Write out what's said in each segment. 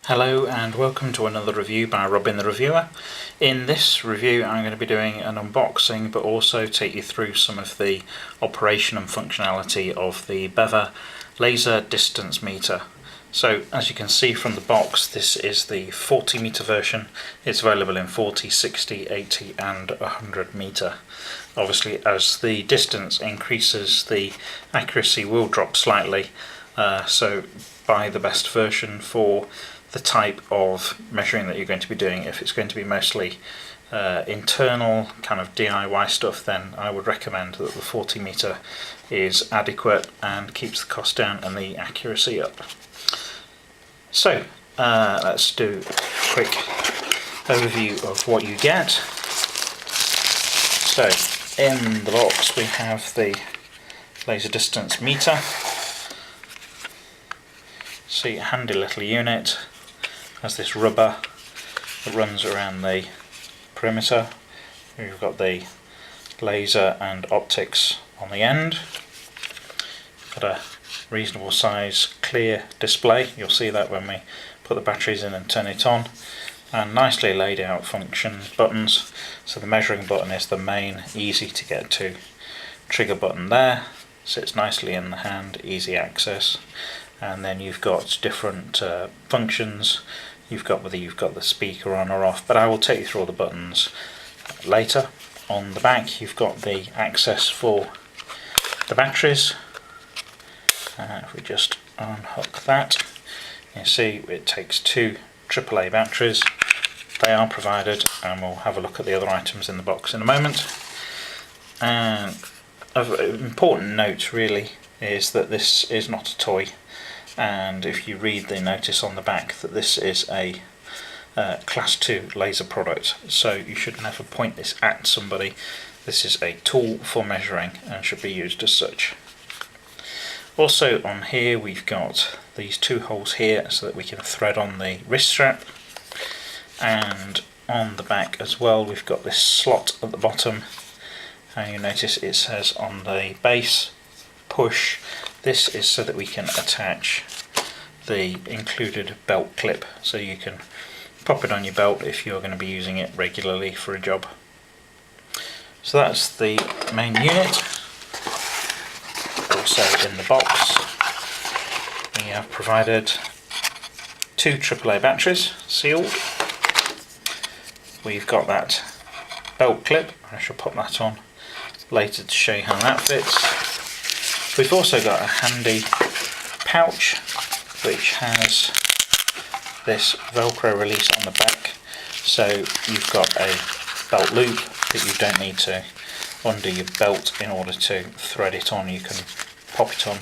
Hello and welcome to another review by Robin the Reviewer. In this review I'm going to be doing an unboxing but also take you through some of the operation and functionality of the BEVA laser distance meter. So as you can see from the box, this is the 40 meter version. It's available in 40, 60, 80 and 100 meter. Obviously as the distance increases the accuracy will drop slightly, so buy the best version for the type of measuring that you're going to be doing. If it's going to be mostly internal kind of DIY stuff, then I would recommend that the 40 meter is adequate and keeps the cost down and the accuracy up. So let's do a quick overview of what you get. So in the box we have the laser distance meter. See, a handy little unit. Has this rubber that runs around the perimeter. We've got the laser and optics on the end. Got a reasonable size clear display. You'll see that when we put the batteries in and turn it on. And nicely laid out function buttons. So the measuring button is the main, easy to get to trigger button there. Sits nicely in the hand, easy access. And then you've got different functions. You've got whether you've got the speaker on or off, but I will take you through all the buttons later. On the back you've got the access for the batteries. If we just unhook that, you see it takes two AAA batteries. They are provided, and we'll have a look at the other items in the box in a moment. And an important note really is that this is not a toy. And if you read the notice on the back, that this is a class 2 laser product, so you should never point this at somebody. This is a tool for measuring and should be used as such. Also on here we've got these two holes here so that we can thread on the wrist strap, and on the back as well we've got this slot at the bottom, and you notice it says on the base push. This is so that we can attach the included belt clip, so you can pop it on your belt if you're going to be using it regularly for a job. So that's the main unit. Also in the box we have provided two AAA batteries sealed. We've got that belt clip. I shall pop that on later to show you how that fits. We've also got a handy pouch which has this Velcro release on the back, so you've got a belt loop that you don't need to undo your belt in order to thread it on. You can pop it on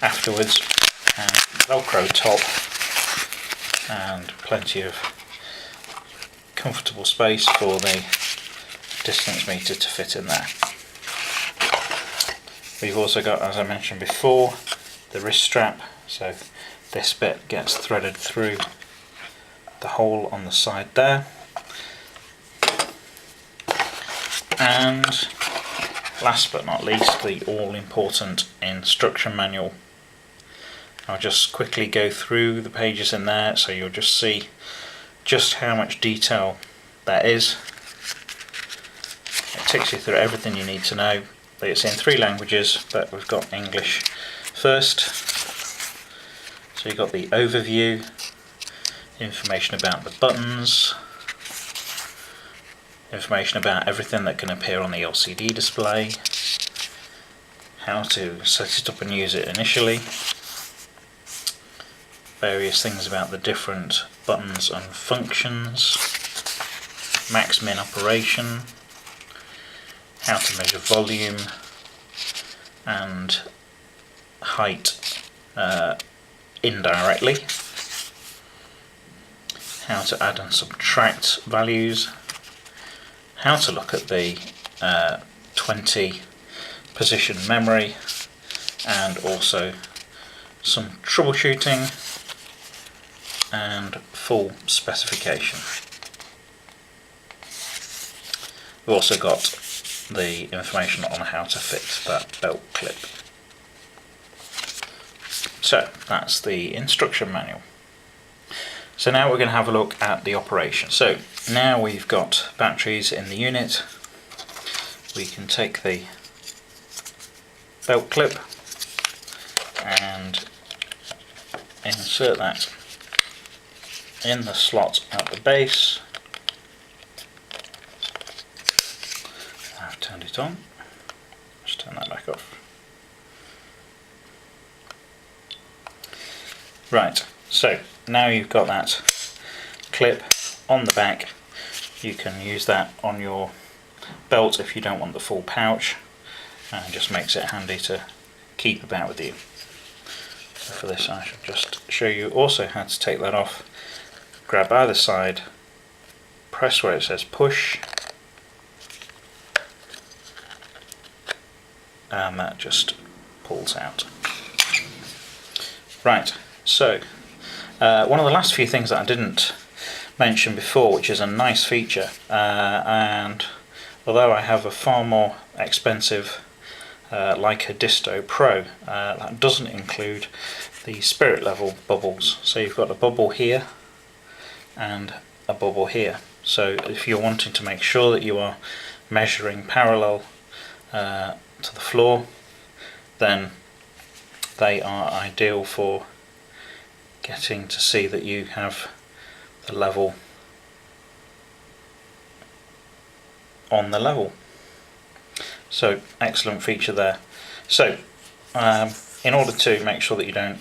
afterwards, and Velcro top and plenty of comfortable space for the distance meter to fit in there. We've also got, as I mentioned before, the wrist strap, so this bit gets threaded through the hole on the side there. And last but not least, the all-important instruction manual. I'll just quickly go through the pages in there so you'll just see just how much detail that is. It takes you through everything you need to know. It's in 3 languages, but we've got English first. So you've got the overview, information about the buttons, information about everything that can appear on the LCD display, how to set it up and use it initially, various things about the different buttons and functions, max-min operation, how to measure volume and height indirectly, how to add and subtract values, how to look at the 20 position memory, and also some troubleshooting and full specification. We've also got the information on how to fit that belt clip. So that's the instruction manual. So now we're going to have a look at the operation. So now we've got batteries in the unit, we can take the belt clip and insert that in the slot at the base. I've turned it on. Just turn that back off. Right, so now you've got that clip on the back. You can use that on your belt if you don't want the full pouch, and it just makes it handy to keep about with you. So for this I should just show you also how to take that off. Grab either side, press where it says push, and that just pulls out. Right, so one of the last few things that I didn't mention before, which is a nice feature, and although I have a far more expensive Leica Disto Pro, that doesn't include the spirit level bubbles. So you've got a bubble here and a bubble here. So if you're wanting to make sure that you are measuring parallel to the floor, then they are ideal for getting to see that you have the level on the level. So excellent feature there. So in order to make sure that you don't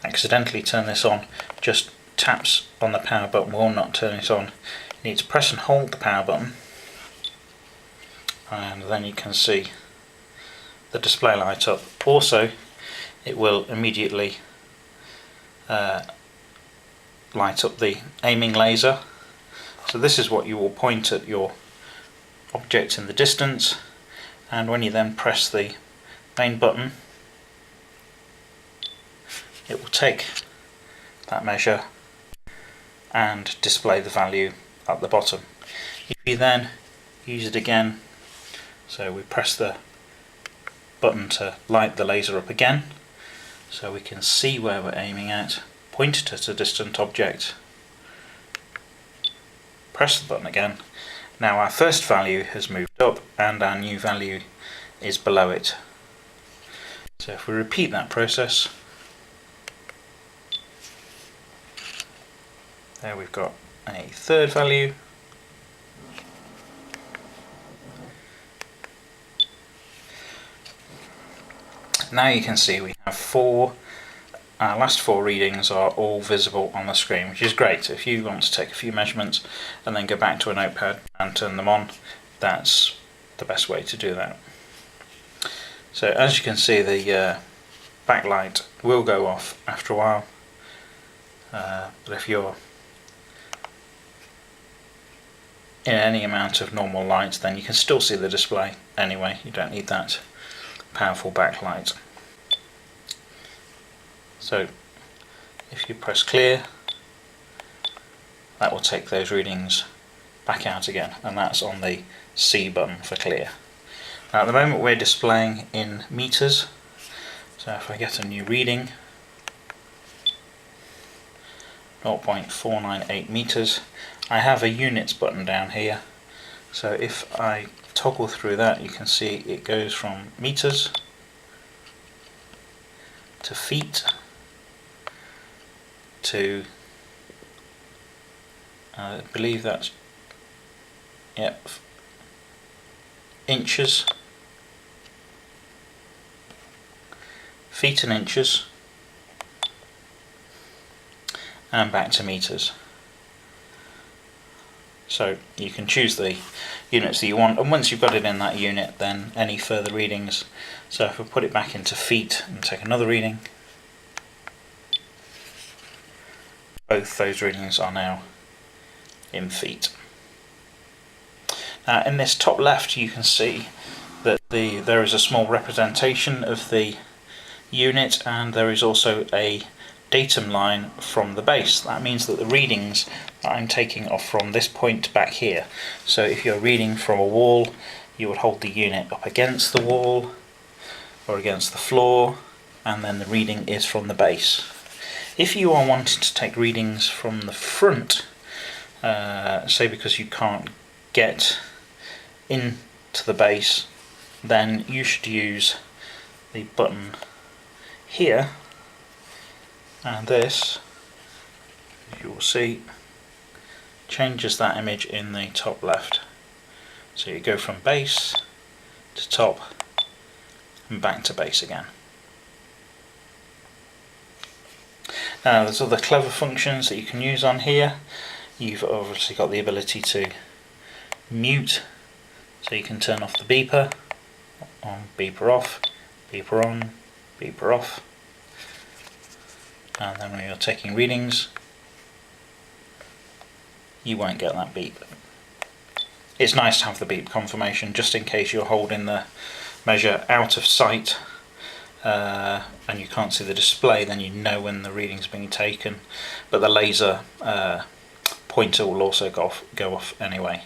accidentally turn this on, just taps on the power button will not turn it on. You need to press and hold the power button, and then you can see the display light up. Also, it will immediately light up the aiming laser. So this is what you will point at your object in the distance, and when you then press the main button, it will take that measure and display the value at the bottom. If you then use it again, so we press the button to light the laser up again, so we can see where we're aiming at, point it at a distant object, press the button again. Now our first value has moved up and our new value is below it. So if we repeat that process, there we've got a third value. Now you can see we have our last four readings are all visible on the screen, which is great. If you want to take a few measurements and then go back to a notepad and turn them on, that's the best way to do that. So as you can see, the backlight will go off after a while, but if you're in any amount of normal light, then you can still see the display anyway. You don't need that powerful backlight. So if you press clear, that will take those readings back out again, and that's on the C button for clear. Now at the moment we're displaying in meters, so if I get a new reading, 0.498 meters, I have a units button down here, so if I toggle through that, you can see it goes from meters to feet to I believe that's inches, feet and inches, and back to meters. So you can choose the units that you want, and once you've got it in that unit, then any further readings. So if we put it back into feet and take another reading, both those readings are now in feet. Now in this top left you can see that there is a small representation of the unit, and there is also a datum line from the base. That means that the readings that I'm taking are from this point back here. So if you're reading from a wall, you would hold the unit up against the wall or against the floor, and then the reading is from the base. If you are wanting to take readings from the front, say because you can't get into the base, then you should use the button here, and this, as you will see, changes that image in the top left. So you go from base to top and back to base again. Now there's other clever functions that you can use on here. You've obviously got the ability to mute, so you can turn off the beeper, on, beeper off, beeper on, beeper off, and then when you're taking readings you won't get that beep. It's nice to have the beep confirmation just in case you're holding the measure out of sight and you can't see the display, then you know when the reading's being taken, but the laser pointer will also go off anyway.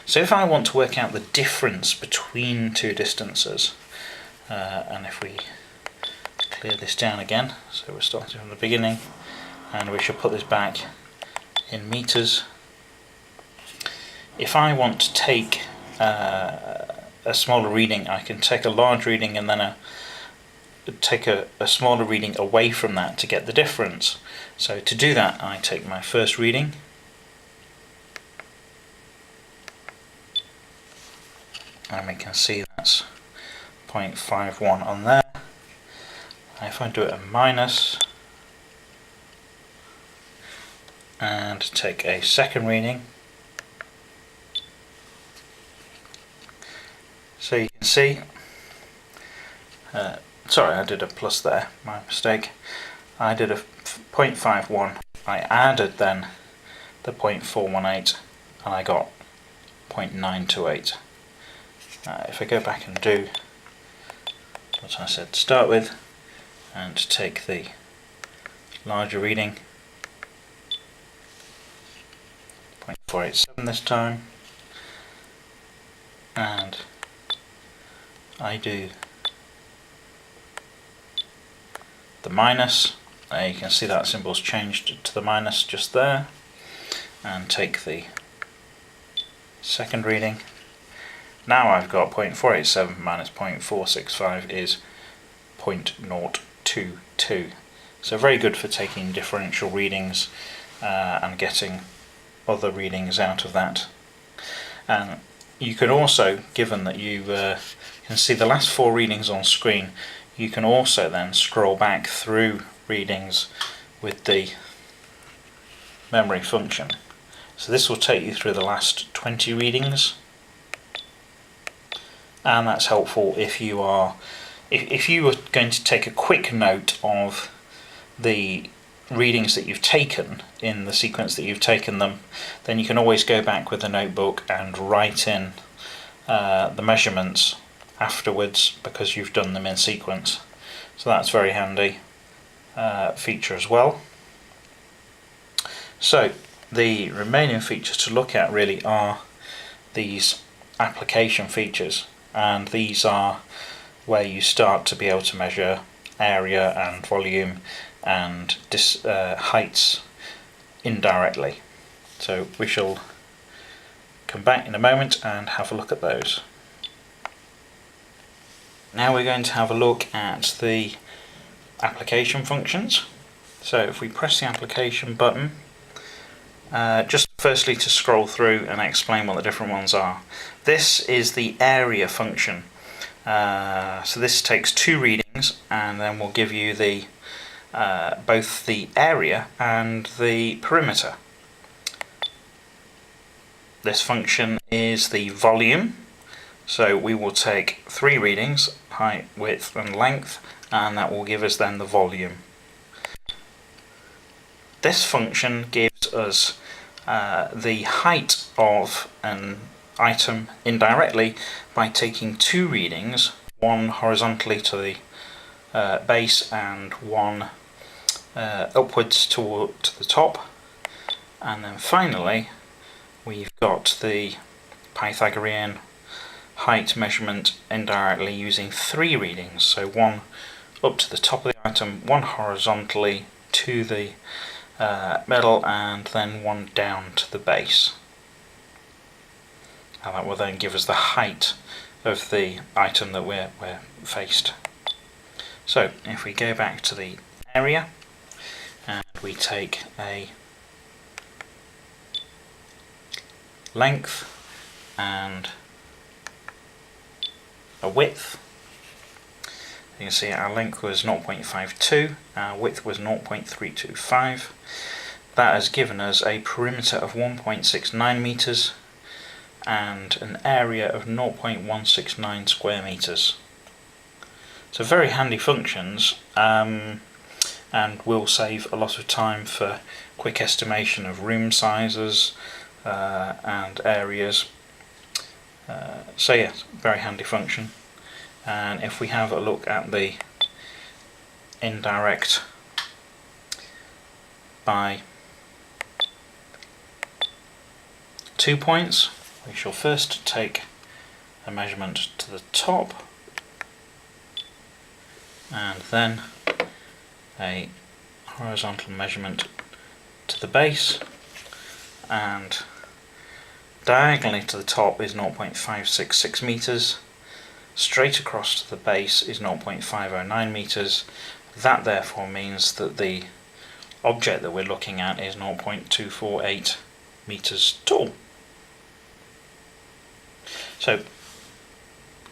So if I want to work out the difference between two distances, and if we clear this down again, so we're starting from the beginning, and we should put this back in meters. If I want to take a smaller reading, I can take a large reading and then take a smaller reading away from that to get the difference. So to do that, I take my first reading, and we can see that's 0.51 on there. If I do it a minus and take a second reading, so you can see, sorry, I did a plus there, my mistake. I did a 0.51, I added then the 0.418 and I got 0.928. If I go back and do what I said to start with and take the larger reading, 0.487 this time, and I do the minus, you can see that symbol's changed to the minus just there, and take the second reading. Now I've got 0.487 minus 0.465 is 0.022. So very good for taking differential readings and getting other readings out of that. And you can also, given that you can see the last 4 readings on screen, you can also then scroll back through readings with the memory function. So this will take you through the last 20 readings, and that's helpful if you are going to take a quick note of the readings that you've taken in the sequence that you've taken them, then you can always go back with a notebook and write in the measurements afterwards because you've done them in sequence. So that's very handy feature as well. So the remaining features to look at really are these application features, and these are where you start to be able to measure area and volume and heights indirectly. So we shall come back in a moment and have a look at those. Now we're going to have a look at the application functions. So if we press the application button, just firstly to scroll through and explain what the different ones are. This is the area function. So this takes 2 readings and then will give you the both the area and the perimeter. This function is the volume, so we will take 3 readings, height, width and length, and that will give us then the volume. This function gives us the height of an item indirectly by taking 2 readings, one horizontally to the base and one upwards to the top, and then finally we've got the Pythagorean height measurement indirectly using 3 readings, so one up to the top of the item, one horizontally to the middle and then one down to the base. And that will then give us the height of the item that we're faced. So if we go back to the area and we take a length and a width, you can see our length was 0.52, our width was 0.325. That has given us a perimeter of 1.69 meters and an area of 0.169 square meters. So very handy functions, and will save a lot of time for quick estimation of room sizes and areas. So yes, very handy function. And if we have a look at the indirect by 2 points, we shall first take a measurement to the top and then a horizontal measurement to the base, and diagonally to the top is 0.566 meters, straight across to the base is 0.509 meters. That therefore means that the object that we're looking at is 0.248 meters tall. So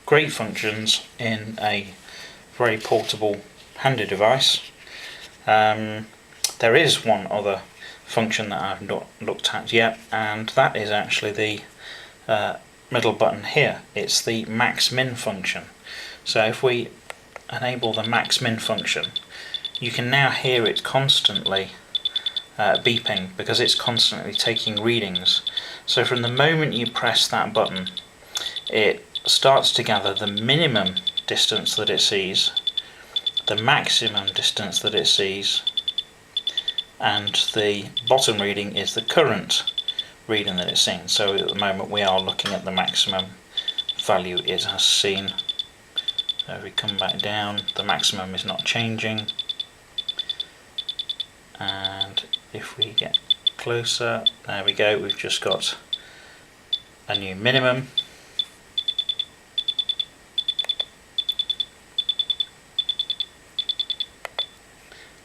great functions in a very portable, handy device. There is one other function that I've not looked at yet, and that is actually the middle button here. It's the max-min function. So if we enable the max-min function, you can now hear it constantly beeping because it's constantly taking readings. So from the moment you press that button, it starts to gather the minimum distance that it sees, the maximum distance that it sees, and the bottom reading is the current reading that it's seen. So at the moment we are looking at the maximum value it has seen. So if we come back down, the maximum is not changing, and if we get closer, there we go, we've just got a new minimum.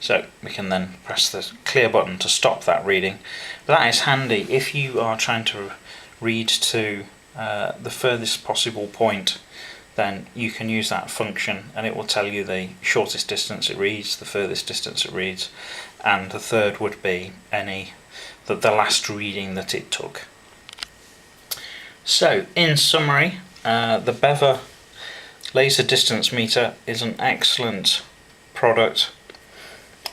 So we can then press the clear button to stop that reading. But that is handy if you are trying to read to the furthest possible point. Then you can use that function and it will tell you the shortest distance it reads, the furthest distance it reads, and the third would be the last reading that it took. So in summary, the BEVA laser distance meter is an excellent product.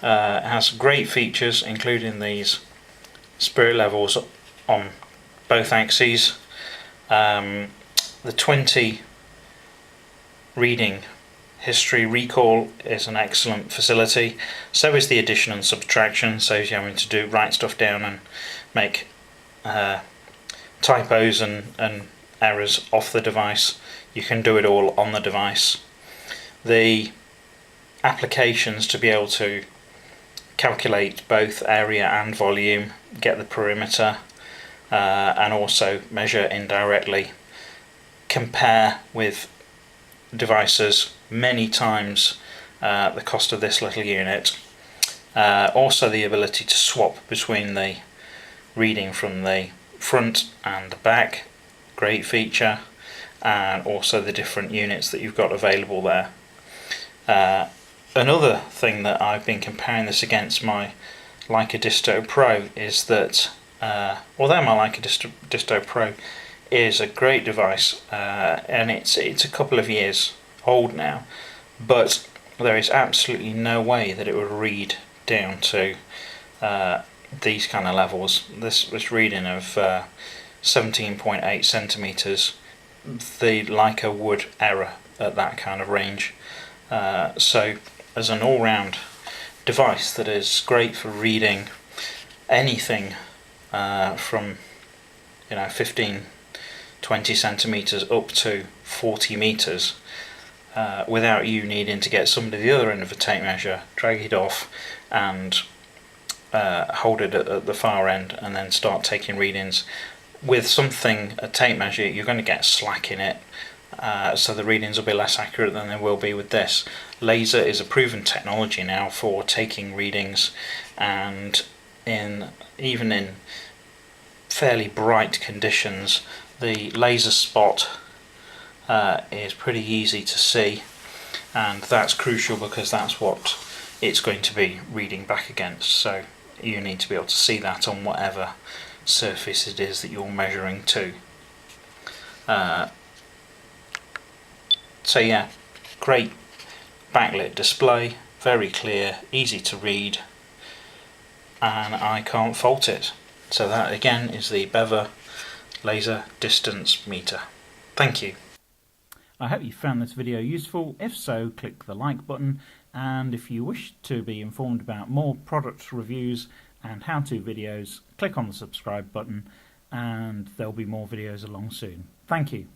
It has great features, including these spirit levels on both axes. The 20 reading history recall is an excellent facility. So is the addition and subtraction, saves you having to write stuff down and make typos and errors off the device. You can do it all on the device. The applications to be able to calculate both area and volume, get the perimeter, and also measure indirectly, compare with devices many times the cost of this little unit. Also the ability to swap between the reading from the front and the back, great feature, and also the different units that you've got available there. Another thing that I've been comparing this against my Leica Disto Pro is that although my Leica Disto Pro is a great device and it's a couple of years old now, but there is absolutely no way that it would read down to these kind of levels. This reading of 17.8 centimeters, the Leica would error at that kind of range. So as an all-round device that is great for reading anything from 15-20 centimeters up to 40 meters without you needing to get somebody at the other end of a tape measure, drag it off and hold it at the far end and then start taking readings. With something, a tape measure, you're going to get slack in it, so the readings will be less accurate than they will be with this. Laser is a proven technology now for taking readings, and even in fairly bright conditions, the laser spot is pretty easy to see, and that's crucial because that's what it's going to be reading back against. So you need to be able to see that on whatever surface it is that you're measuring to. So yeah, great backlit display, very clear, easy to read, and I can't fault it. So that again is the BEVA laser distance meter. Thank you. I hope you found this video useful. If so, click the like button, and if you wish to be informed about more product reviews and how-to videos, click on the subscribe button, and there'll be more videos along soon. Thank you.